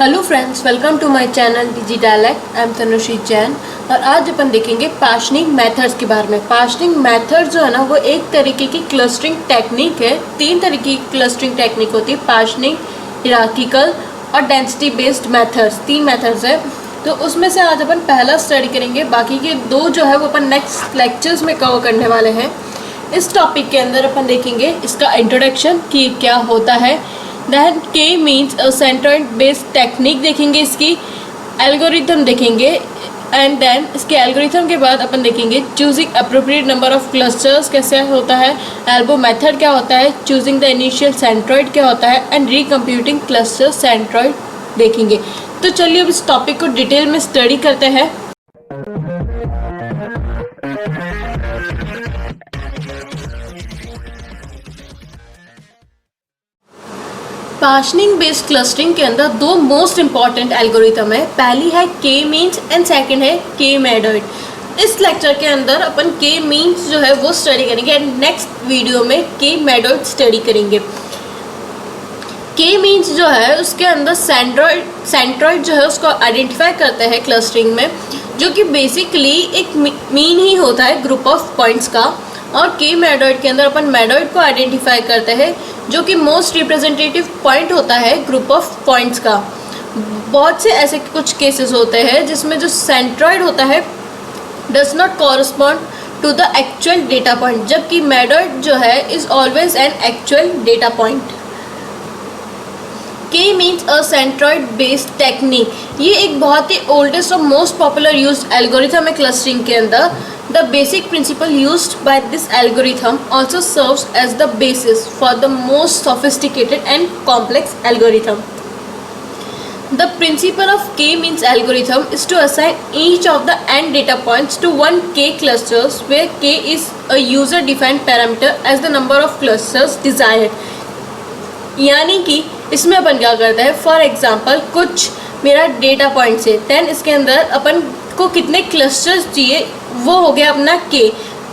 Hello friends, welcome to my channel Digitalect. I am Tanushree Jain और आज अपन देखेंगे पार्शनिंग मेथड्स के बारे में। पार्शनिंग मेथड जो है ना वो एक तरीके की क्लस्टरिंग टेक्निक है। तीन तरीके की क्लस्टरिंग टेक्निक होती है, पार्शनिंग, हिरार्किकल और डेंसिटी बेस्ड मेथड्स। तीन मेथड्स है, तो उसमें से आज अपन पहला स्टडी करेंगे। बाकी के दो जो है वो अपन नेक्स्ट लेक्चर्स में कवर करने वाले हैं। इस टॉपिक के अंदर अपन देखेंगे इसका इंट्रोडक्शन कि क्या होता है, दैन के मीन्स सेंट्रॉइड बेस्ड टेक्निक देखेंगे, इसकी एल्गोरिथम देखेंगे एंड देन इसके एल्गोरिथम के बाद अपन देखेंगे choosing appropriate number of clusters कैसे होता है, एल्बो मेथड क्या होता है, चूजिंग द इनिशियल सेंट्रॉइड क्या होता है एंड रिकम्प्यूटिंग क्लस्टर सेंट्रॉइड देखेंगे। तो चलिए अब इस टॉपिक को डिटेल में स्टडी करते हैं। पार्शनिंग बेस्ड क्लस्टरिंग के अंदर दो मोस्ट इंपॉर्टेंट एल्गोरिथम है। पहली है के मीन्स एंड सेकंड है के मेथड। इस लेक्चर के अंदर अपन के मीन्स जो है वो स्टडी करेंगे एंड नेक्स्ट वीडियो में के मेथड स्टडी करेंगे। के मीन्स जो है उसके अंदर सेंट्रॉइड जो है उसको आइडेंटिफाई करते हैं क्लस्टरिंग में, जो कि बेसिकली एक मीन ही होता है ग्रुप ऑफ पॉइंट्स का। और के मेथड के अंदर अपन मेथड को आइडेंटिफाई करते हैं जो कि मोस्ट रिप्रेजेंटेटिव पॉइंट होता है ग्रुप ऑफ पॉइंट्स का। बहुत से ऐसे कुछ केसेस होते हैं जिसमें जो सेंट्रॉइड होता है does not correspond to the actual data point, जबकि मेथड जो है is always an actual data point. K means a centroid based technique, ये एक बहुत ही ओल्डेस्ट और मोस्ट पॉपुलर यूज्ड एल्गोरिथम है क्लस्टरिंग के अंदर। The basic principle used by this algorithm also serves as the basis for the most sophisticated and complex algorithm. The principle of k-means algorithm is to assign each of the n data points to one k clusters where k is a user-defined parameter as the number of clusters desired. यानी कि इसमें अपन क्या करते हैं, for example कुछ मेरा data points है, then इसके अंदर अपन को कितने क्लस्टर्स चाहिए वो हो गया अपना के।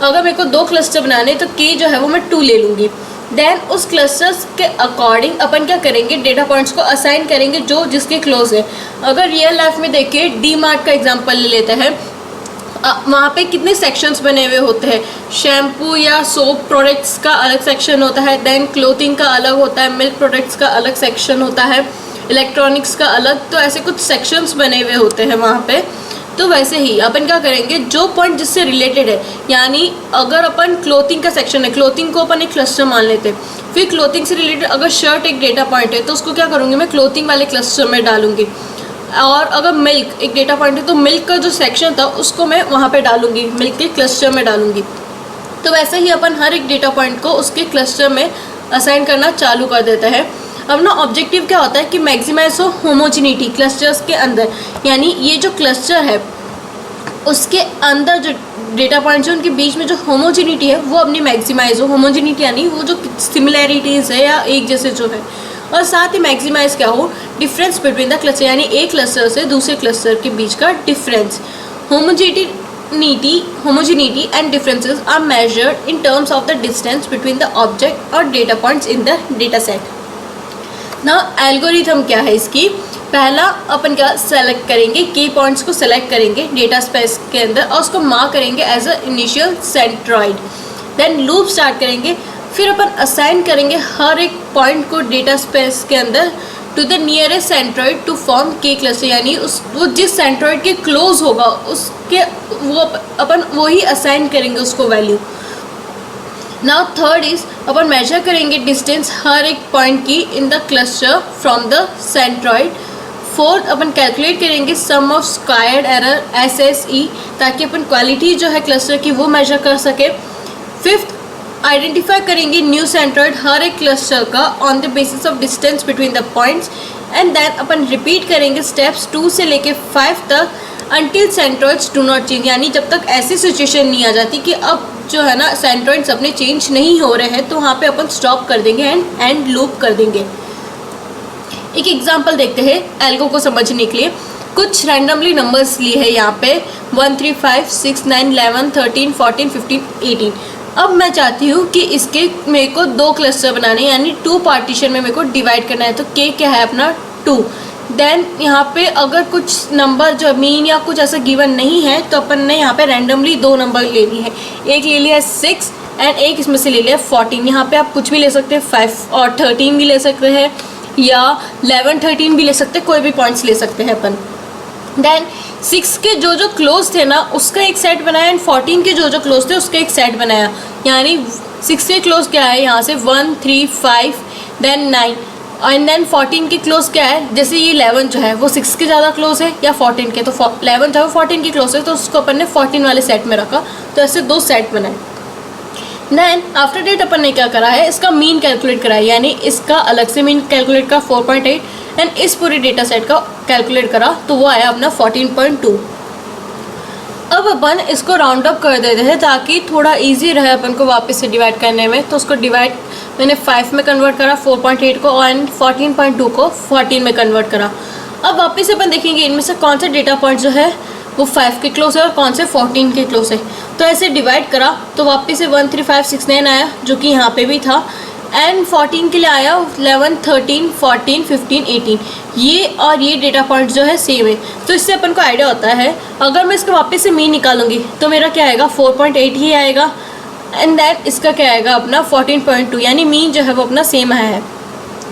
अगर मेरे को 2 क्लस्टर बनाने तो के जो है वो मैं 2 ले लूँगी। देन उस क्लस्टर्स के अकॉर्डिंग अपन क्या करेंगे, डेटा पॉइंट्स को असाइन करेंगे जो जिसके क्लोज है। अगर रियल लाइफ में देखिए डी मार्ट का एग्जांपल ले लेते हैं, वहाँ पे कितने सेक्शंस बने हुए होते हैं। शैम्पू या सोप प्रोडक्ट्स का अलग सेक्शन होता है, देन क्लोथिंग का अलग होता है, मिल्क प्रोडक्ट्स का अलग सेक्शन होता है, इलेक्ट्रॉनिक्स का अलग। तो ऐसे कुछ सेक्शंस बने हुए होते हैं वहाँ पे। तो वैसे ही अपन क्या करेंगे, जो पॉइंट जिससे रिलेटेड है, यानी अगर अपन क्लोथिंग का सेक्शन है, क्लोथिंग को अपन एक क्लस्टर मान लेते हैं। फिर क्लोथिंग से रिलेटेड अगर शर्ट एक डेटा पॉइंट है तो उसको क्या करूँगी, मैं क्लोथिंग वाले क्लस्टर में डालूंगी। और अगर मिल्क एक डेटा पॉइंट है तो मिल्क का जो सेक्शन था उसको मैं वहाँ पे डालूंगी, मिल्क के क्लस्टर में डालूंगी। तो वैसे ही अपन हर एक डेटा पॉइंट को उसके क्लस्टर में असाइन करना चालू कर देते हैं। अब ना ऑब्जेक्टिव क्या होता है कि मैक्सिमाइज हो होमोजिनिटी क्लस्टर्स के अंदर, यानी ये जो क्लस्टर है उसके अंदर जो डेटा पॉइंट्स हैं उनके बीच में जो होमोजिनिटी है वो अपनी मैक्सिमाइज हो। होमोजिनिटी यानी वो जो सिमिलैरिटीज़ है या एक जैसे जो है, और साथ ही मैक्सिमाइज क्या हो, डिफरेंस बिटवीन द क्लस्टर, यानी एक क्लस्टर से दूसरे क्लस्टर के बीच का difference. Homogeneity and differences are measured in terms of the distance between the object और data points in the data set. ना एल्गोरिथम क्या है इसकी, पहला अपन क्या सेलेक्ट करेंगे, की पॉइंट्स को सेलेक्ट करेंगे डेटा स्पेस के अंदर और उसको मार्क करेंगे as a initial centroid. Then loop start करेंगे, फिर अपन असाइन करेंगे हर एक पॉइंट को डेटा स्पेस के अंदर to the nearest centroid to form K cluster, यानी वो जिस सेंट्रॉइड के क्लोज होगा उसके वो अपन वही असाइन करेंगे उसको वैल्यू। नाउ थर्ड इज अपन मेजर करेंगे डिस्टेंस हर एक पॉइंट की in the cluster from the centroid. Fourth अपन कैलकुलेट करेंगे sum of squared error SSE, ताकि अपन क्वालिटी जो है क्लस्टर की वो मेजर कर सके। फिफ्थ आइडेंटिफाई करेंगे न्यू सेंट्रॉइड हर एक क्लस्टर का on the basis of distance between the points and then अपन रिपीट करेंगे स्टेप्स 2 से लेके 5 तक until centroids do not change, यानी जब तक ऐसी सिचुएशन नहीं आ जाती कि अब जो है ना सेंट्रॉइड्स अपने चेंज नहीं हो रहे हैं, तो वहाँ पे अपन स्टॉप कर देंगे एंड लूप कर देंगे। एक एग्जांपल देखते हैं एल्गो को समझने के लिए। कुछ रैंडमली नंबर्स लिए हैं यहाँ पे 1 3 5 6 9 11 13 14 15 18। अब मैं चाहती हूँ कि इसके मेरे को 2 क्लस्टर बनाने, यानी 2 पार्टीशन में मेरे को डिवाइड करना है। तो के क्या है अपना 2, देन यहाँ पे अगर कुछ नंबर जो मीन या कुछ ऐसा गिवन नहीं है तो अपन ने यहाँ पे रैंडमली 2 नंबर ले ली है, एक ले लिया है 6 एंड एक इसमें से ले लिया 14। यहाँ पे आप कुछ भी ले सकते हैं, 5 और 13 भी ले सकते हैं या 11 13 भी ले सकते हैं, कोई भी पॉइंट्स ले सकते हैं अपन। देन 6 के जो जो क्लोज थे ना उसका एक सेट बनाया एंड 14 के जो जो क्लोज थे उसका एक सेट बनाया। यानी 6 के क्लोज क्या है यहाँ से 1 3 5 देन 9 एंड देन 14 के क्लोज क्या है, जैसे ये 11 जो है वो 6 के ज़्यादा क्लोज है या 14 के, तो 11 जो है वो 14 के क्लोज है तो उसको अपन ने 14 वाले सेट में रखा। तो ऐसे 2 सेट बनाए। देन आफ्टर डेट अपन ने क्या करा है, इसका मीन कैलकुलेट करा है, यानी इसका अलग से मीन कैलकुलेट करा 4.8 एंड इस पूरे डेटा सेट का कैलकुलेट करा तो वो आया अपना 14.2। अब अपन इसको राउंड अप कर देते हैं ताकि थोड़ा इजी रहे अपन को वापस से डिवाइड करने में। तो उसको डिवाइड मैंने 5 में कन्वर्ट करा 4.8 को एंड 14.2 को 14 में कन्वर्ट करा। अब वापस से अपन देखेंगे इनमें से कौन सा डेटा पॉइंट जो है वो 5 के क्लोज है और कौन से 14 के क्लोज है। तो ऐसे डिवाइड करा तो वापस से 1 3 5 6 9 आया जो कि यहाँ पे भी था एंड 14 के लिए आया 11 13 14 15 18। ये और ये डेटा पॉइंट जो है सेम है। तो इससे अपन को आइडिया होता है अगर मैं इसका वापस से मीन निकालूंगी तो मेरा क्या आएगा 4.8 ही आएगा एंड दैट इसका क्या आएगा अपना 14.2, यानी मीन जो है वो अपना सेम आया है।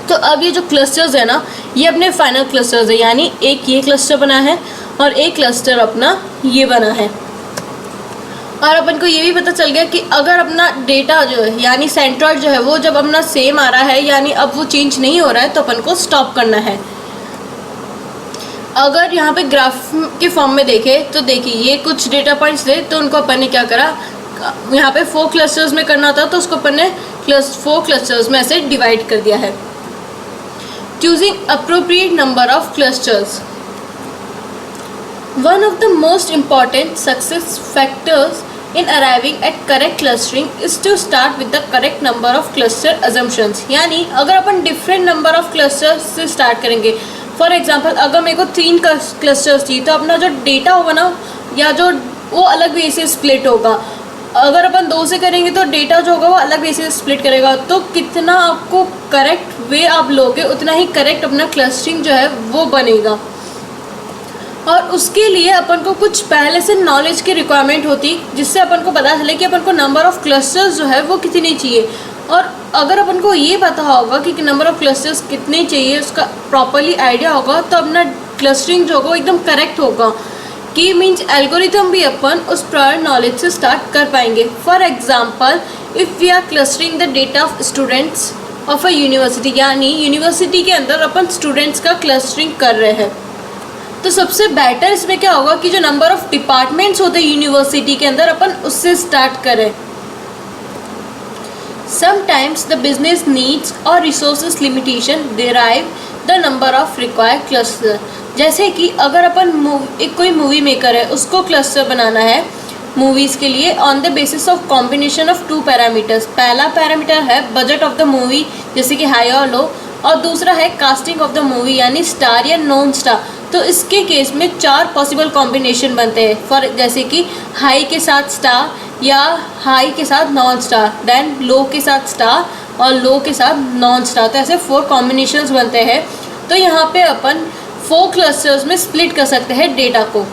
तो अब ये जो क्लस्टर्स है ना ये अपने फाइनल क्लस्टर्स है, यानी एक ये क्लस्टर बना है और एक क्लस्टर अपना ये बना है। और अपन को ये भी पता चल गया कि अगर अपना डेटा जो है यानी सेंट्रॉइड जो है वो जब अपना सेम आ रहा है यानी अब वो चेंज नहीं हो रहा है तो अपन को स्टॉप करना है। अगर यहाँ पे ग्राफ के फॉर्म में देखें तो देखिए ये कुछ डेटा पॉइंट्स थे तो उनको अपन ने क्या करा, यहाँ पे 4 क्लस्टर्स में करना था तो उसको अपन ने 4 क्लस्टर्स में ऐसे डिवाइड कर दिया है। Choosing appropriate number of clusters. One of the most important success factors in arriving at correct clustering is to start with the correct number of cluster assumptions। यानी अगर अपन different number of clusters से start करेंगे, for example अगर मेरे को 3 clusters थी तो अपना जो डेटा होगा ना या जो वो अलग वे से स्प्लिट होगा। अगर अपन 2 से करेंगे तो डेटा जो होगा वो अलग वे से स्प्लिट करेगा। तो कितना आपको करेक्ट वे आप लोगे उतना ही करेक्ट अपना क्लस्टरिंग जो है वो बनेगा। और उसके लिए अपन को कुछ पहले से नॉलेज की रिक्वायरमेंट होती जिससे अपन को पता चले कि अपन को नंबर ऑफ़ क्लस्टर्स जो है वो कितनी चाहिए। और अगर अपन को ये पता होगा कि नंबर ऑफ़ क्लस्टर्स कितने चाहिए उसका प्रॉपरली आइडिया होगा तो अपना क्लस्टरिंग जो होगा वो एकदम करेक्ट होगा कि मीन्स एल्गोरिथम भी अपन उस प्रायर नॉलेज से स्टार्ट कर पाएंगे। For example if we are clustering the data of students of a university, यानी यूनिवर्सिटी के अंदर अपन स्टूडेंट्स का क्लस्टरिंग कर रहे हैं तो सबसे बेटर इसमें क्या होगा कि जो नंबर ऑफ़ डिपार्टमेंट्स होते हैं यूनिवर्सिटी के अंदर अपन उससे स्टार्ट करें। समटाइम्स द बिजनेस नीड्स और resources limitation derive the number of required cluster. जैसे कि अगर अपन एक कोई मूवी मेकर है उसको क्लस्टर बनाना है मूवीज़ के लिए on the basis of combination of 2 parameters. पहला पैरामीटर है बजट ऑफ द मूवी जैसे कि हाई और लो, और दूसरा है कास्टिंग ऑफ द मूवी यानी स्टार या नॉन स्टार। तो इसके केस में 4 पॉसिबल कॉम्बिनेशन बनते हैं फॉर जैसे कि हाई के साथ स्टार या हाई के साथ नॉन स्टार, देन लो के साथ स्टार और लो के साथ नॉन स्टार। तो ऐसे 4 कॉम्बिनेशंस बनते हैं। तो यहाँ पे अपन 4 क्लस्टर्स में स्प्लिट कर सकते हैं डेटा को।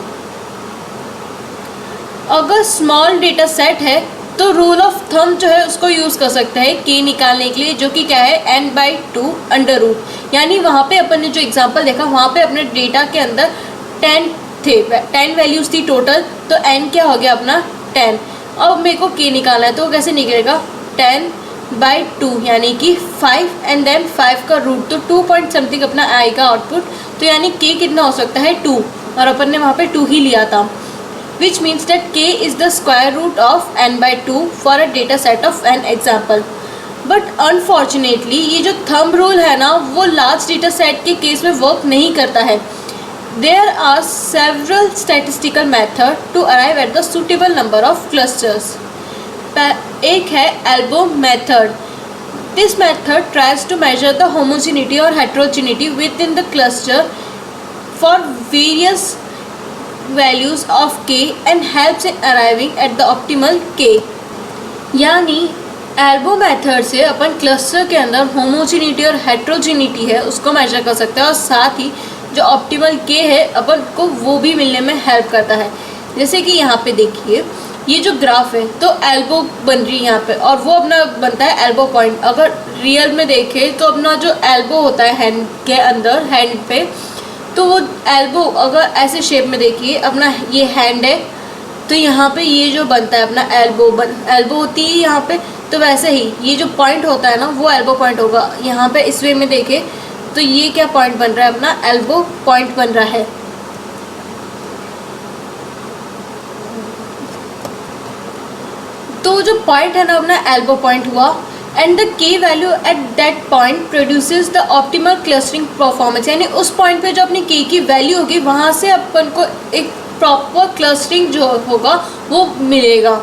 अगर स्मॉल डेटा सेट है तो रूल ऑफ थंब जो है उसको यूज़ कर सकते हैं के निकालने के लिए, जो कि क्या है n/2 अंडर रूट। यानी वहाँ पे अपन ने जो एग्जांपल देखा वहाँ पे अपने डेटा के अंदर 10 थे, 10 वैल्यूज़ थी टोटल, तो n क्या हो गया अपना 10। अब मेरे को के निकालना है तो वो कैसे निकलेगा 10/2 यानी कि 5 एंड देन 5 का रूट, तो 2 पॉइंट समथिंग अपना आएगा आउटपुट। तो यानी के कितना हो सकता है 2, और अपन ने वहाँ पे 2 ही लिया था, which means that k is the square root of n/2 for a data set of n example। But unfortunately ये जो thumb rule है ना वो large data set के केस में वर्क नहीं करता है। There are several statistical methods to arrive at the suitable number of clusters। एक है elbow method। This method tries to measure the homogeneity or heterogeneity within the cluster for various values of k and helps in arriving at the optimal k। यानी elbow method से अपन cluster के अंदर homogeneity और heterogeneity है उसको major कर सकते हैं और साथ ही जो ऑप्टिमल के है अपन को वो भी मिलने में हेल्प करता है। जैसे कि यहाँ पे देखिए ये जो ग्राफ है तो एल्बो बन रही है यहाँ पे और वो अपना बनता है एल्बो पॉइंट। अगर रियल में देखें तो अपना जो एल्बो होता है हैंड के अंदर, हैंड पे, तो वो एल्बो अगर ऐसे शेप में देखिए अपना ये हैंड है तो यहाँ पे ये जो बनता है अपना एल्बो होती है यहाँ पे, तो वैसे ही ये जो पॉइंट होता है ना वो एल्बो पॉइंट होगा। यहाँ पे इस वे में देखें तो ये क्या पॉइंट बन रहा है, अपना एल्बो पॉइंट बन रहा है। तो जो पॉइंट है ना अपना एल्बो पॉइंट हुआ एंड द के value at that point produces the optimal clustering performance, यानी उस पॉइंट पे जो अपनी के की वैल्यू होगी वहाँ से अपन को एक प्रॉपर क्लस्टरिंग जो होगा वो मिलेगा।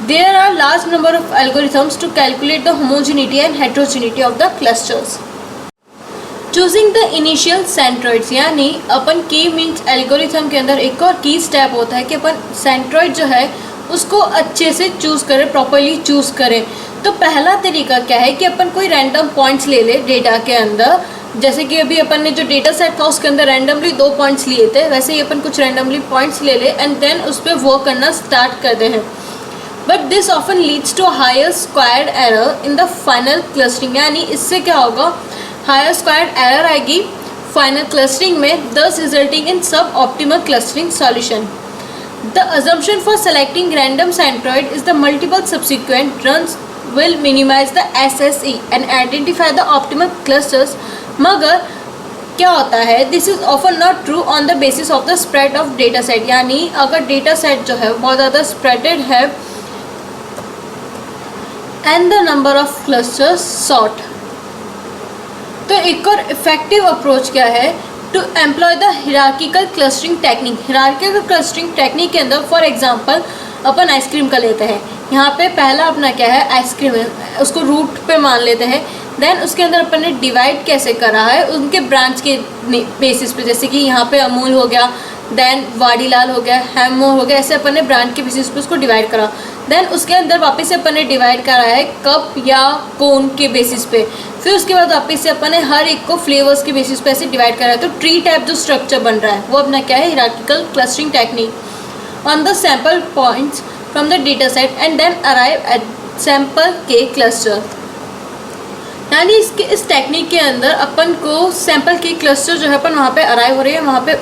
There are large number of algorithms to calculate the homogeneity and heterogeneity of the clusters. Choosing the initial centroids, यानी अपन के मीन्स एल्गोरिथम के अंदर एक और की स्टेप होता है कि अपन सेंट्रोइड जो है उसको अच्छे से चूज़ करें, प्रॉपरली चूज़ करें। तो पहला तरीका क्या है कि अपन कोई रैंडम पॉइंट्स ले ले डेटा के अंदर, जैसे कि अभी अपन ने जो डेटा सेट था उसके अंदर रैंडमली 2 पॉइंट्स लिए थे, वैसे ही अपन कुछ रैंडमली पॉइंट्स ले ले एंड देन उस पर वर्क करना स्टार्ट करते हैं। But this often leads to higher squared error in the final clustering, यानी इससे क्या होगा, हायर स्क्वायर्ड एरर आएगी फाइनल क्लस्टरिंग में, thus resulting in suboptimal clustering solution. The assumption for selecting random centroid is the multiple subsequent runs will minimize the SSE and identify the optimal clusters, मगर क्या होता है, this is often not true on the basis of the spread of data set, यानी अगर data set जो है बहुत ज़्यादा स्प्रेडेड है and the number of clusters sort. तो एक और इफेक्टिव अप्रोच क्या है, to employ the hierarchical clustering technique. Hierarchical clustering technique के अंदर फॉर एग्जांपल अपन आइसक्रीम का लेते हैं, यहाँ पे पहला अपना क्या है आइसक्रीम है, उसको रूट पे मान लेते हैं। देन उसके अंदर अपन ने डिवाइड कैसे करा है, उनके ब्रांच के बेसिस पे, जैसे कि यहाँ पे अमूल हो गया, देन वाडीलाल हो गया, हैममोर हो गया, ऐसे अपन ने ब्रांड के बेसिस पे उसको डिवाइड करा। देन उसके अंदर वापस से अपन ने डिवाइड करा है कप या कोन के बेसिस पे, फिर उसके बाद वापस से अपन ने हर एक को फ्लेवर्स के बेसिस पे ऐसे डिवाइड करा है। तो ट्री टाइप जो स्ट्रक्चर बन रहा है वो अपना क्या है, hierarchical clustering technique on the sample points from the data set and then arrive at sample के क्लस्टर। यानी इस टेक्निक के अंदर अपन को सैम्पल के क्लस्टर जो है अपन वहाँ पे अराइव हो रहे हैं, वहाँ पे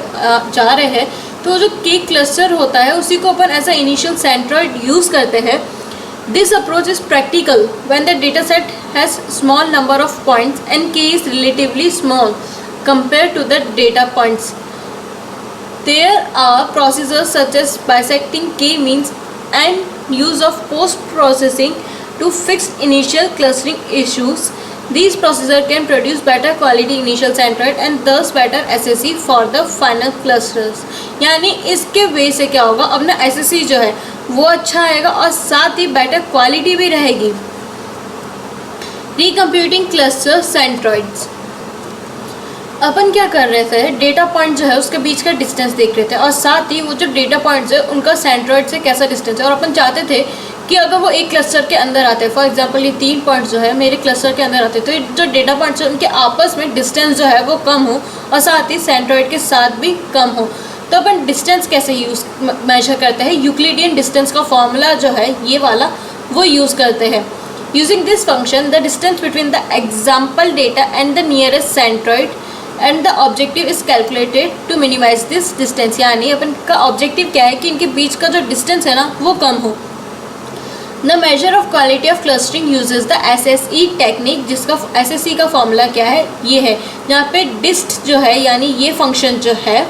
जा रहे हैं, तो जो के क्लस्टर होता है उसी को अपन as a initial centroid use करते हैं। This approach is practical when the data set has small number of points and K is relatively small compare to the data points. There are procedures such as bisecting k-means and use of post-processing to fix initial clustering issues. These procedures can produce better quality initial centroid and thus better SSE for the final clusters. यानी इसके वे से क्या होगा, अपना SSE जो है वो अच्छा आएगा और साथ ही बेटर क्वालिटी भी रहेगी। Recomputing cluster centroids. अपन क्या कर रहे थे, डेटा पॉइंट जो है उसके बीच का डिस्टेंस देख रहे थे और साथ ही वो जो डेटा पॉइंट्स है उनका सेंट्रोइड से कैसा डिस्टेंस है, और अपन चाहते थे कि अगर वो एक क्लस्टर के अंदर आते हैं, फॉर एग्जांपल ये 3 पॉइंट्स जो है मेरे क्लस्टर के अंदर आते हैं, तो ये जो डेटा पॉइंट्स है उनके आपस में डिस्टेंस जो है वो कम हो और साथ ही सेंट्रोइड के साथ भी कम हो। तो अपन डिस्टेंस कैसे मेजर करते हैं, यूक्लिडियन डिस्टेंस का फॉर्मूला जो है ये वाला वो यूज़ करते हैं। Using this function the distance between the example data and the nearest centroid and the objective is calculated to minimize this distance. यानी अपन का ऑब्जेक्टिव क्या है कि इनके बीच का जो डिस्टेंस है ना वो कम हो। The measure of quality of clustering uses the SSE technique, जिसका SSE का फॉर्मूला क्या है ये है, यहाँ पे डिस्ट जो है यानी ये फंक्शन जो है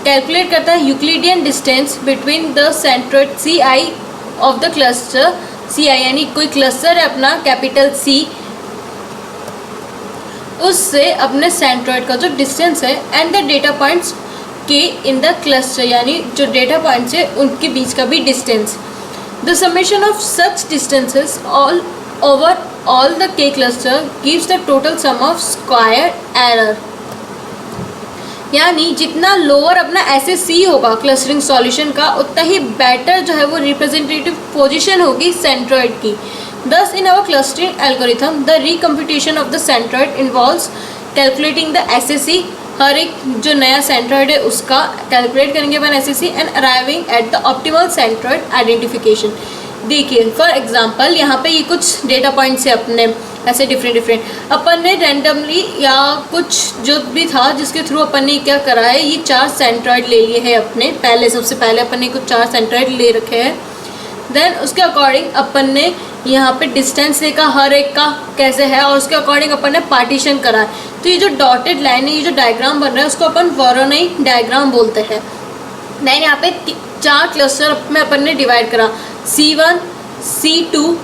कैलकुलेट करता है Euclidean distance between the centroid CI of the cluster. CI यानी कोई क्लस्टर है अपना कैपिटल C, उससे अपने सेंट्रोइड का जो डिस्टेंस है एंड द डेटा पॉइंट्स के इन द क्लस्टर, यानी जो डेटा पॉइंट्स है उनके बीच का भी distance. The summation of such distances all over all the K cluster gives the total sum of square error. यानी जितना लोअर अपना SSE होगा क्लस्टरिंग सॉल्यूशन का, उतना ही बेटर जो है वो रिप्रेजेंटेटिव पोजीशन होगी सेंट्रोइड की। Thus, in our clustering algorithm, the recomputation of the centroid involves calculating the SSE, हर एक जो नया सेंट्रॉइड है उसका कैलकुलेट करेंगे अपन ऐसे and arriving at the optimal centroid identification. देखिए फॉर एग्जांपल यहाँ पे ये कुछ डेटा पॉइंट्स है अपने ऐसे डिफरेंट अपन ने रैंडमली या कुछ जो भी था जिसके थ्रू अपन ने क्या करा है, ये 4 सेंट्रॉइड ले लिए हैं अपने पहले। सबसे पहले अपन ने कुछ 4 सेंट्रॉइड ले रखे हैं। देन उसके अकॉर्डिंग अपन ने यहाँ पे डिस्टेंस देखा हर एक का कैसे है और उसके अकॉर्डिंग अपन ने पार्टीशन करा है। तो ये जो डॉटेड लाइन है, ये जो डायग्राम बन रहा है उसको अपन वोरोनोई डायग्राम बोलते हैं। देन यहाँ पे 4 क्लस्टर में अपन ने डिवाइड करा, C1, C2,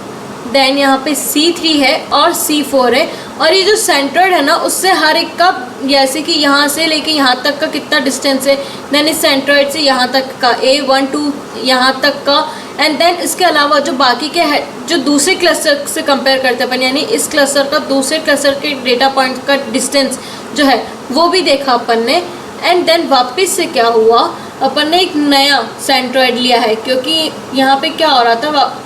देन यहाँ पे C3 है और C4 है। और ये जो सेंट्रॉइड है ना उससे हर एक का जैसे कि यहाँ से लेके यहाँ तक का कितना डिस्टेंस है, देन इस सेंट्रॉइड से यहाँ तक का A1 2 यहाँ तक का, एंड देन इसके अलावा जो बाकी के है जो दूसरे क्लस्टर से कंपेयर करते हैं अपन, यानी इस क्लस्टर का दूसरे क्लस्टर के डेटा पॉइंट का डिस्टेंस जो है वो भी देखा अपन ने। एंड देन वापस से क्या हुआ, अपन ने एक नया सेंट्रॉइड लिया है क्योंकि यहाँ पे क्या हो रहा था,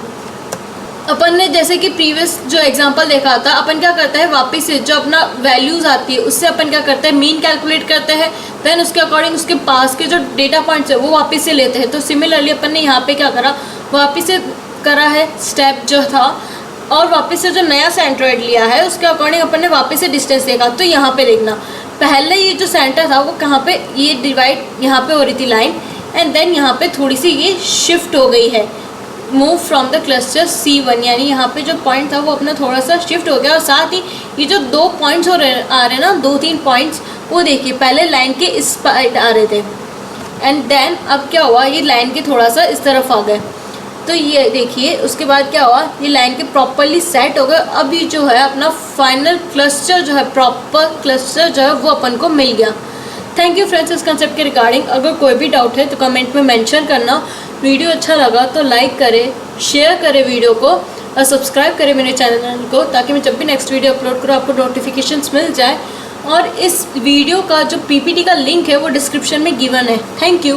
अपन ने जैसे कि प्रीवियस जो एग्जांपल देखा था, अपन क्या करते हैं वापस से जो अपना वैल्यूज़ आती है उससे अपन क्या करते हैं मीन कैलकुलेट करते हैं, देन उसके अकॉर्डिंग उसके पास के जो डेटा पॉइंट्स है वो वापस से लेते हैं। तो सिमिलरली अपन ने यहाँ पे क्या करा, वापस से करा है स्टेप जो था और वापस से जो नया सेंट्रॉइड लिया है उसके अकॉर्डिंग अपन ने वापस से डिस्टेंस देखा। तो यहाँ पे देखना पहले ये जो सेंटर था वो कहाँ पे ये डिवाइड यहाँ पे हो रही थी लाइन, एंड देन यहाँ पे थोड़ी सी ये शिफ्ट हो गई है, move from the cluster C1, यानी यहाँ पे जो पॉइंट था वो अपना थोड़ा सा शिफ्ट हो गया। और साथ ही ये जो 2 पॉइंट्स आ रहे हैं ना, 2-3 पॉइंट्स, वो देखिए पहले लाइन के इस साइड आ रहे थे एंड देन अब क्या हुआ, ये लाइन के थोड़ा सा इस तरफ आ गए। तो ये देखिए उसके बाद क्या हुआ, ये लाइन के प्रॉपरली सेट हो गए। अब ये जो है अपना फाइनल क्लस्टर जो है, प्रॉपर क्लस्टर जो है वो अपन को मिल गया। थैंक यू फ्रेंड्स इस कंसेप्ट के रिगार्डिंग। अगर कोई भी डाउट है तो कमेंट में मेंशन करना। वीडियो अच्छा लगा तो लाइक करें, शेयर करें वीडियो को और सब्सक्राइब करें मेरे चैनल को, ताकि मैं जब भी नेक्स्ट वीडियो अपलोड करूँ आपको नोटिफिकेशंस मिल जाए। और इस वीडियो का जो PPT का लिंक है वो डिस्क्रिप्शन में गिवन है। Thank you.